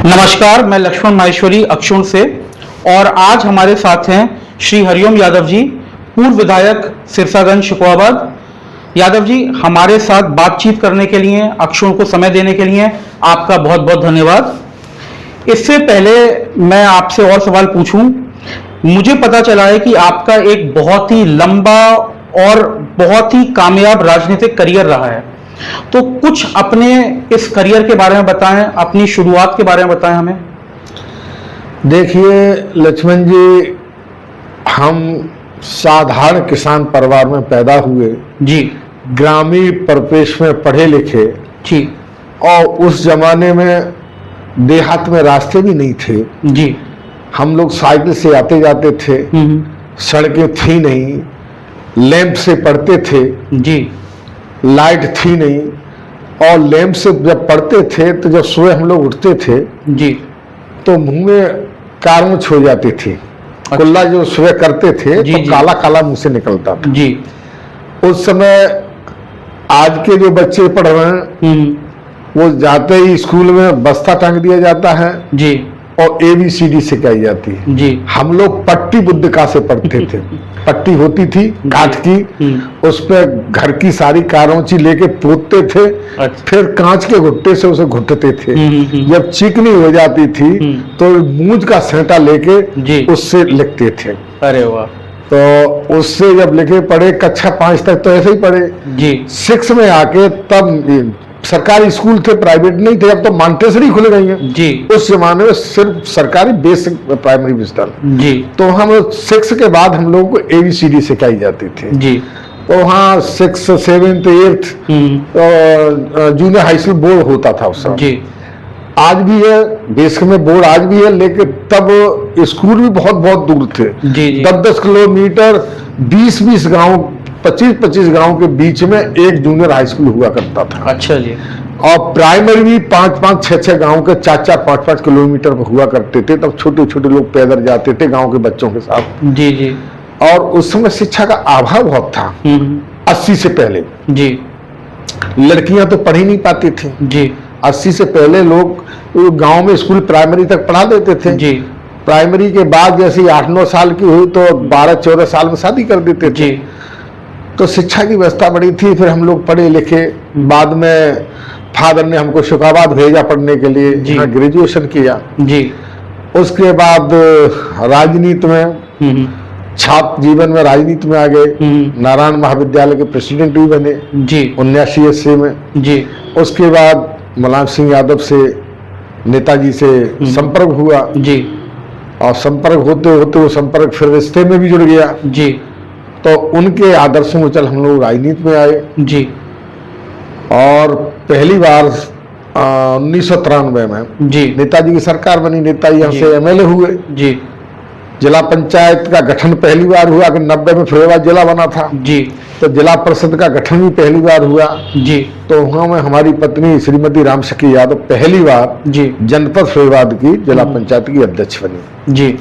नमस्कार, मैं लक्ष्मण माहेश्वरी अक्षुण से और आज हमारे साथ हैं श्री हरिओम यादव जी, पूर्व विधायक सिरसागंज शिकोहाबाद। यादव जी, हमारे साथ बातचीत करने के लिए, अक्षुण को समय देने के लिए आपका बहुत बहुत धन्यवाद। इससे पहले मैं आपसे और सवाल पूछूं, मुझे पता चला है कि आपका एक बहुत ही लंबा और बहुत ही कामयाब राजनीतिक करियर रहा है, तो कुछ अपने इस करियर के बारे में बताएं, अपनी शुरुआत के बारे में बताएं हमें। देखिए लक्ष्मण जी, हम साधारण किसान परिवार में पैदा हुए जी ग्रामीण परिवेश में पढ़े लिखे जी और उस जमाने में देहात में रास्ते भी नहीं थे। जी हम लोग साइकिल से आते जाते थे, सड़कें थी नहीं, लैंप से पढ़ते थे, जी लाइट थी नहीं। और लैंप से जब पढ़ते थे तो जब सुबह हम लोग उठते थे जी तो मुंह में कारमुछ हो जाती थी। कुल्ला जो सुबह करते थे जी, तो जी। काला काला मुंह से निकलता था। जी उस समय आज के जो बच्चे पढ़ रहे हैं वो जाते ही स्कूल में बस्ता टांग दिया जाता है जी और ABCD सिखाई जाती है। जी हम लोग पट्टी बुद्धिका से पढ़ते थे। पट्टी होती थी काठ की, उस पर घर की सारी कारोंची लेके पोतते थे, अच्छा। फिर कांच के घुट्टे से उसे घुटते थे। जब चिकनी हो जाती थी तो मूंज का सेंटा जी। लेके उससे लिखते थे। अरे वाह। तो उससे जब लिखे पढ़े, कक्षा 5 तक तो ऐसे ही पढ़े। जी 6 में आके तब सरकारी स्कूल थे, प्राइवेट नहीं थे। अब तो मॉन्टेसरी खुल गई है। जी उस जमाने में सिर्फ सरकारी बेसिक प्राइमरी विस्तार। जी तो हम 6 के बाद हम लोगों को ABCD सिखाई जाती थी। जी तो वहाँ 6, 7, 8 जूनियर हाई स्कूल बोर्ड होता था उस समय। जी आज भी है, बेसिक में बोर्ड आज भी है, लेकिन तब स्कूल भी बहुत बहुत दूर थे। जी जी 10-10 किलोमीटर, 20-20 गांव, 25-25 गांव के बीच में एक जूनियर हाई स्कूल हुआ करता था। अच्छा जी। और प्राइमरी भी 5-5, 6-6 गांव के 4-4, 5-5 किलोमीटर पर हुआ करते थे। तब छोटे छोटे लोग पैदल जाते थे गांव के बच्चों के साथ। जी जी और उस समय शिक्षा का अभाव बहुत था। 80 से पहले जी लड़कियां तो पढ़ ही नहीं पाती थी। जी 80 से पहले लोग गांव में स्कूल प्राइमरी तक पढ़ा देते थे। जी प्राइमरी के बाद जैसे 8-9 साल की हुई तो 12-14 साल में शादी कर देते थे। जी तो शिक्षा की व्यवस्था बड़ी थी। फिर हम लोग पढ़े लिखे। बाद में फादर ने हमको शिकोहाबाद भेजा पढ़ने के लिए, जी। यहाँ ग्रेजुएशन किया। जी उसके बाद राजनीति में, छात्र जीवन में राजनीति में आ गए। नारायण महाविद्यालय के प्रेसिडेंट भी बने जी 79-80 में। जी उसके बाद मुलायम सिंह यादव से, नेताजी से संपर्क हुआ। जी और संपर्क होते होते वो संपर्क फिर रिश्ते में भी जुड़ गया। जी तो उनके आदर्शों में चल हम लोग राजनीति में आए। जी और पहली बार 1993 में जी नेताजी की सरकार बनी। नेताजी यहाँ जी। से MLA हुए। जी जिला पंचायत का गठन पहली बार हुआ कि 90 में फिरोजाबाद जिला बना था। जी तो जिला परिषद का गठन भी पहली बार हुआ। जी तो वहाँ में हमारी पत्नी श्रीमती रामसखी यादव पहली बार जी जनपद फिरोजाबाद की जिला पंचायत की अध्यक्ष बनी। जी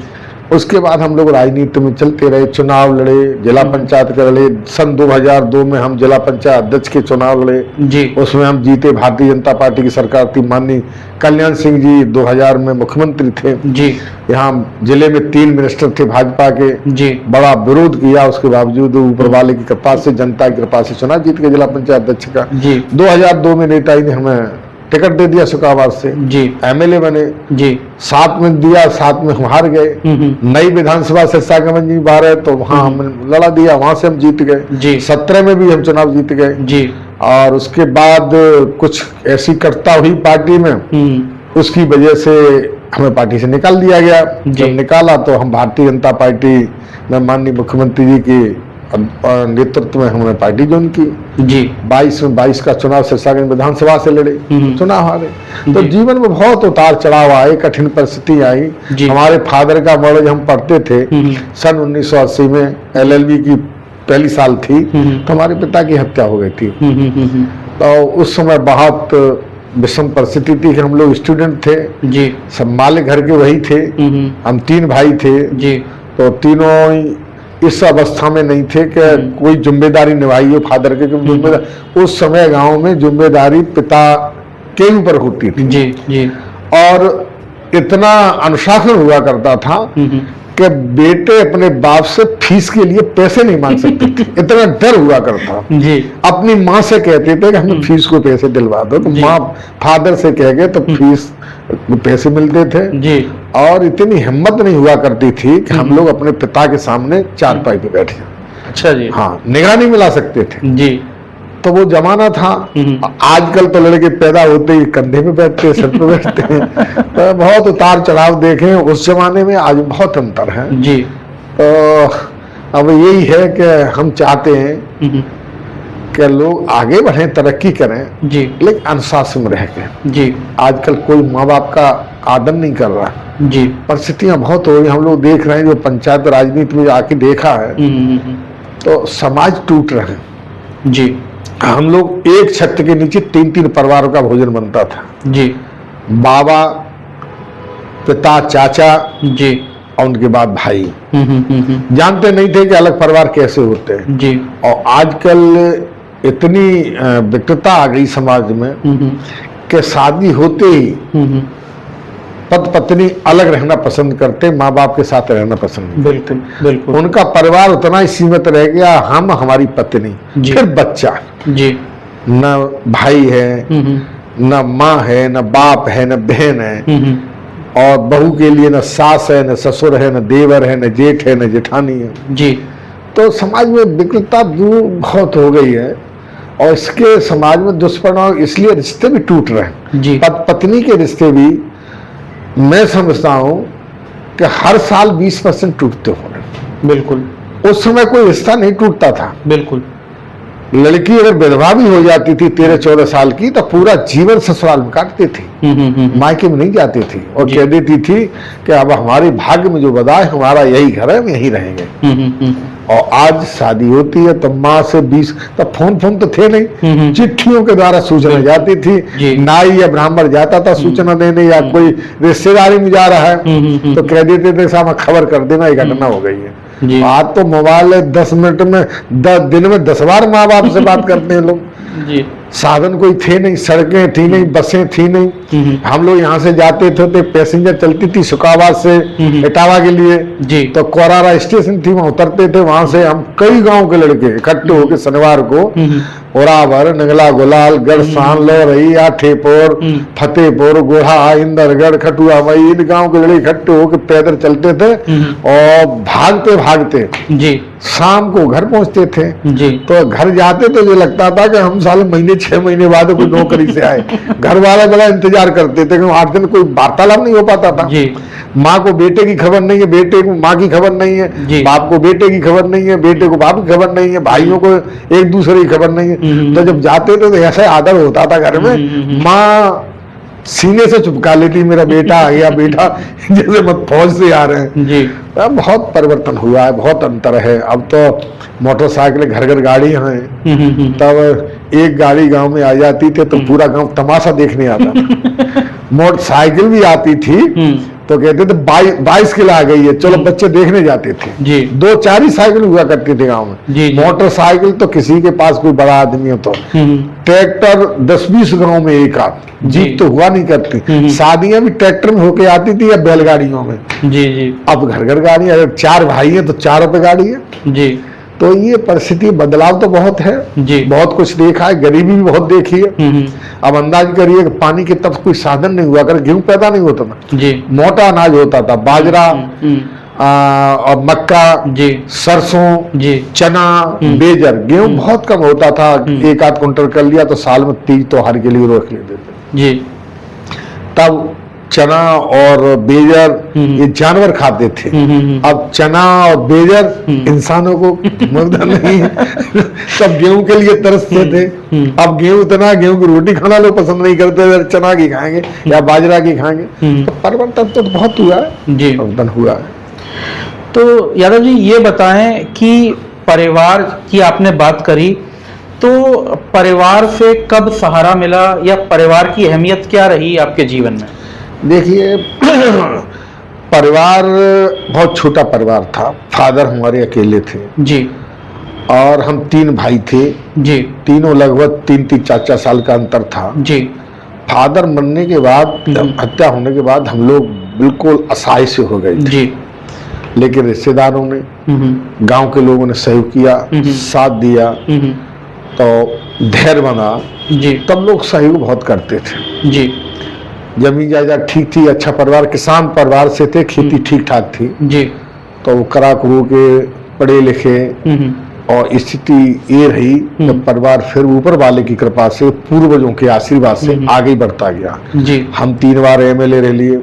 उसके बाद हम लोग राजनीति में चलते रहे, चुनाव लड़े, जिला पंचायत के लड़े। सन 2002 में हम जिला पंचायत अध्यक्ष के चुनाव लड़े। जी उसमें हम जीते। भारतीय जनता पार्टी की सरकार थी। माननीय कल्याण सिंह जी 2000 में मुख्यमंत्री थे। जी यहाँ जिले में 3 मिनिस्टर थे भाजपा के। जी बड़ा विरोध किया, उसके बावजूद ऊपर वाले की कृपा से, जनता की कृपा से चुनाव जीत गए जिला पंचायत अध्यक्ष का। जी 2002 में नेताजी ने हमें टिकट दे दिया शिकोहाबाद से। जी MLA बने। जी 7 में दिया, 7 में हम हार गए। नई विधानसभा सिरसागंज जी 12 तो वहाँ हमने लड़ा दिया, वहां से हम जीत गए। जी 17 में भी हम चुनाव जीत गए। जी और उसके बाद कुछ ऐसी कटता हुई पार्टी में, उसकी वजह से हमें पार्टी से निकाल दिया गया। जब निकाला तो हम भारतीय जनता पार्टी में माननीय मुख्यमंत्री जी की नेतृत्व में हमने पार्टी ज्वाइन की। जी 22 का चुनाव सिरसागंज विधानसभा से लड़े, चुनाव हारे। तो जी। जीवन में बहुत उतार चढ़ाव आए, कठिन परिस्थिति आई। जी। हमारे फादर का मर्ज हम पढ़ते थे। सन 1980 में LLB की पहली साल थी तो हमारे पिता की हत्या हो गई थी। तो उस समय बहुत विषम परिस्थिति थी कि हम लोग स्टूडेंट थे। जी सब मालिक घर के वही थे। हम 3 भाई थे। जी तो तीनों इस अवस्था में नहीं थे कि कोई जिम्मेदारी निभाई हो फादर के। उस समय गांव में जिम्मेदारी पिता के ऊपर होती थी। जी जी और इतना अनुशासन हुआ करता था कि बेटे अपने बाप से फीस के लिए पैसे नहीं मांग सकते थे। इतना डर हुआ करता। जी अपनी माँ से कहते थे कि हमें फीस को पैसे दिलवा दो, तो जी। माँ फादर से कह गए तो फीस पैसे मिलते थे। जी और इतनी हिम्मत नहीं हुआ करती थी कि हम लोग अपने पिता के सामने चारपाई पे बैठे। अच्छा जी। हाँ, निगरानी मिला सकते थे। जी तो वो जमाना था। आजकल तो लड़के पैदा होते ही कंधे पे बैठते हैं, सिर पे बैठते हैं। तो बहुत उतार चढ़ाव देखे उस जमाने में, आज बहुत अंतर है। जी तो अब यही है कि हम चाहते हैं कि लोग आगे बढ़ें, तरक्की करें, जी लेकिन अनुशासन में रह के। जी आजकल कोई माँ बाप का आदर नहीं कर रहा। जी परिस्थितियां बहुत हो रही, हम लोग देख रहे हैं, जो पंचायत राजनीति में आके देखा है, तो समाज टूट रहे हैं। जी हम लोग एक छत के नीचे 3-3 परिवारों का भोजन बनता था। जी बाबा, पिता, चाचा जी और उनके बाद भाई। जानते नहीं थे कि अलग परिवार कैसे होते हैं। जी और आजकल इतनी विकृतता आ गई समाज में कि शादी होते ही पति पत्नी अलग रहना पसंद करते, माँ बाप के साथ रहना पसंद नहीं। बिल्कुल बिल्कुल। उनका परिवार उतना ही सीमित रह गया, हम, हमारी पत्नी, जी। फिर बच्चा। जी न भाई है, न माँ है, न बाप है, न बहन है, और बहू के लिए न सास है, न ससुर है, न देवर है, न जेठ है, न जेठानी है। जी तो समाज में विकृतता दूर बहुत हो गई है, और इसके समाज में दुष्परिणाम, इसलिए रिश्ते भी टूट रहे हैं। जी पत्नी के रिश्ते भी मैं समझता हूं कि हर साल 20% टूटते हो रहे हैं। बिल्कुल। उस समय कोई रिश्ता नहीं टूटता था। बिल्कुल। लड़की अगर विधवा भी हो जाती थी 13-14 साल की, तो पूरा जीवन ससुराल में काटती थी, मायके में नहीं जाती थी, और जी। कह देती थी कि अब हमारे भाग्य में जो बदा है, हमारा यही घर है, हम यहीं रहेंगे। और आज शादी होती है तो माँ से 20, तब फोन तो थे नहीं, चिट्ठियों के द्वारा सूचना जाती जी। थी। नाई या ब्राह्मण जाता था सूचना देने, या कोई रिश्तेदारी में जा रहा है तो कह देते थे साहब खबर कर देना, एक घटना हो गई है। जी। आज तो मोबाइल है, 10 मिनट में, 10 दिन में 10 बार माँ बाप से बात करते हैं लोग। जी साधन कोई थे नहीं, सड़कें थी नहीं, बसें थी नहीं। हम लोग यहाँ से जाते थे तो पैसेंजर चलती थी शुकाबाद से इटावा के लिए, जी। तो कोरारा स्टेशन थी, वहां उतरते थे। वहां से हम कई गांव के लड़के इकट्ठे होकर शनिवार को ओरावर, नगला, गुलाल, गढ़सान, लोरई, आठेपुर, फतेहपुर, गोढ़ा, इंदरगढ़, खटुआ मई, इन गांव के लड़के इकट्ठे होकर पैदल चलते थे, और भागते भागते जी शाम को घर पहुंचते थे। जी तो घर जाते तो ये लगता था कि हम साले महीने 6 महीने बाद कोई नौकरी से आए। घर वाले बड़ा इंतजार करते थे कि 8 दिन कोई वार्तालाप नहीं हो पाता था। जी। माँ को बेटे की खबर नहीं है, बेटे को माँ की खबर नहीं है, जी। बाप को बेटे की खबर नहीं है, बेटे को बाप की खबर नहीं है, भाइयों को एक दूसरे की खबर नहीं है। तो जब जाते थे तो ऐसा आदर होता था घर में, माँ सीने से चिपका लेती, मेरा बेटा आ गया, बेटा, जैसे मत फौज से आ रहे हैं। जी अब बहुत परिवर्तन हुआ है, बहुत अंतर है। अब तो मोटरसाइकिल घर घर गाड़ियां हैं। तब एक गाड़ी गांव में आ जाती थी तो पूरा गांव तमाशा देखने आता था। मोटरसाइकिल भी आती थी तो कहते थे 22 किलो आ गई है, चलो बच्चे देखने जाते थे। जी 2-4 ही साइकिल हुआ करती थी गांव में। जी। मोटरसाइकिल तो किसी के पास कोई बड़ा आदमी हो तो, ट्रैक्टर 10-20 गांव में एक आध, जीप तो हुआ नहीं करती। शादियां भी ट्रैक्टर में होके आती थी या बैलगाड़ियों में। जी जी अब घर घर गाड़ी, अगर 4 भाई हैं तो 4 पे गाड़ी है। जी तो ये परिस्थिति बदलाव तो बहुत है, जी। बहुत कुछ देखा है, गरीबी भी बहुत देखी है। अब अंदाज करिए कि पानी के तब कोई साधन नहीं हुआ, अगर गेहूं पैदा नहीं होता था, जी मोटा अनाज होता था, बाजरा और मक्का, जी सरसों, जी चना, बेजर, गेहूं बहुत कम होता था। 1-8 कुंटल कर लिया तो साल में 3 त्योहार के लिए रख लेते थे। जी तब चना और बेजर ये जानवर खाते थे। अब चना और बेजर इंसानों को मुर्दा नहीं है। सब गेहूं के लिए तरसते थे। अब गेहूं की रोटी खाना लोग पसंद नहीं करते, चना की खाएंगे या बाजरा की खाएंगे। तो परिवर्तन तो बहुत हुआ है, जी। परिवर्तन हुआ है। तो यादव जी ये बताएं कि परिवार की आपने बात करी, तो परिवार से कब सहारा मिला, या परिवार की अहमियत क्या रही आपके जीवन में? देखिए, परिवार बहुत छोटा परिवार था। फादर हमारे अकेले थे जी और हम 3 भाई थे। जी तीनों लगभग 3-4 साल का अंतर था। जी फादर मरने के बाद, हत्या होने के बाद हम लोग बिल्कुल असहाय से हो गई थी। जी। लेकिन रिश्तेदारों ने, गांव के लोगों ने सहयोग किया, साथ दिया, तो धैर्य बना। जी। तब लोग सहयोग बहुत करते थे। जी। जमीन जायदाद ठीक थी, अच्छा परिवार, किसान परिवार से थे, खेती ठीक ठाक थी, जी। तो वो करा करू के पढ़े लिखे, और स्थिति ये रही कि परिवार फिर ऊपर वाले की कृपा से, पूर्वजों के आशीर्वाद से आगे बढ़ता गया। जी। हम 3 बार एमएलए रह लिए,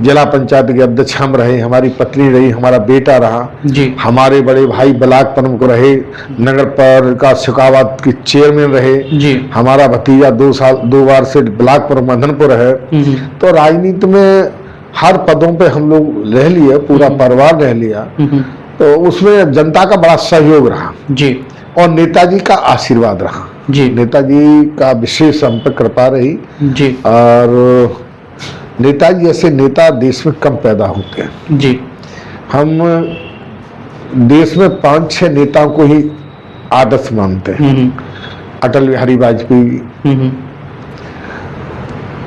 जिला पंचायत के अध्यक्ष हम रहे, हमारी पत्नी रही, हमारा बेटा रहा, जी। हमारे बड़े भाई ब्लॉक प्रमुख रहे, नगर पालिका शिकावत के चेयरमैन रहे, जी। हमारा हमारा भतीजा 2 बार से ब्लॉक प्रबंधन पर है। तो राजनीति में हर पदों पे हम लोग रह लिए, पूरा परिवार रह लिया, तो उसमें जनता का बड़ा सहयोग रहा। जी। और नेताजी का आशीर्वाद रहा। जी। नेताजी का विशेष हम पर कृपा रही। जी। और नेताजी जैसे नेता देश में कम पैदा होते हैं। जी। हम देश में 5-6 नेताओं को ही आदर्श मानते हैं। अटल बिहारी वाजपेयी,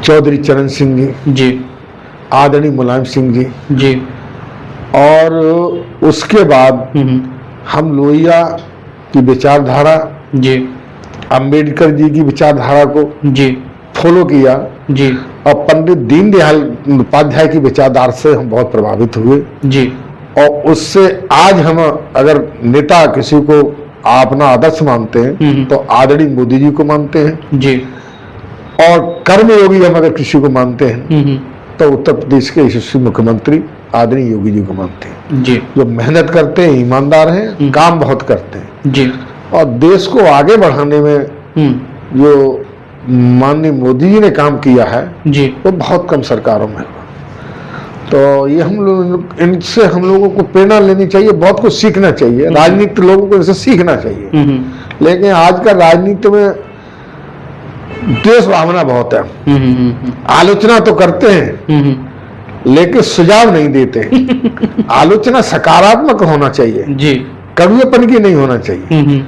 चौधरी चरण सिंह जी, जी। आदरणीय मुलायम सिंह जी, जी। और उसके बाद हम लोहिया की विचारधारा, जी। अंबेडकर जी की विचारधारा को जी। फॉलो किया, जी। और पंडित दीनदयाल उपाध्याय की विचारधारा से हम बहुत प्रभावित हुए। जी। और उससे आज हम अगर नेता किसी को अपना आदर्श मानते हैं तो आदरणीय मोदी जी को मानते हैं। जी। और कर्मयोगी हम अगर किसी को मानते हैं तो उत्तर प्रदेश के यशस्वी मुख्यमंत्री आदरणीय योगी जी को मानते हैं। जी। जो मेहनत करते हैं, ईमानदार हैं, काम बहुत करते हैं। जी। और देश को आगे बढ़ाने में जो माननीय मोदी जी ने काम किया है, जी। वो बहुत कम सरकारों में हुआ। तो ये हम लोग, इनसे हम लोगों को प्रेरणा लेनी चाहिए, बहुत कुछ सीखना चाहिए। राजनीति लोगों को इनसे सीखना चाहिए। लेकिन आज का राजनीति में देश भावना बहुत है। आलोचना तो करते हैं लेकिन सुझाव नहीं देते। आलोचना सकारात्मक होना चाहिए, जी। कड़वेपन की नहीं होना चाहिए।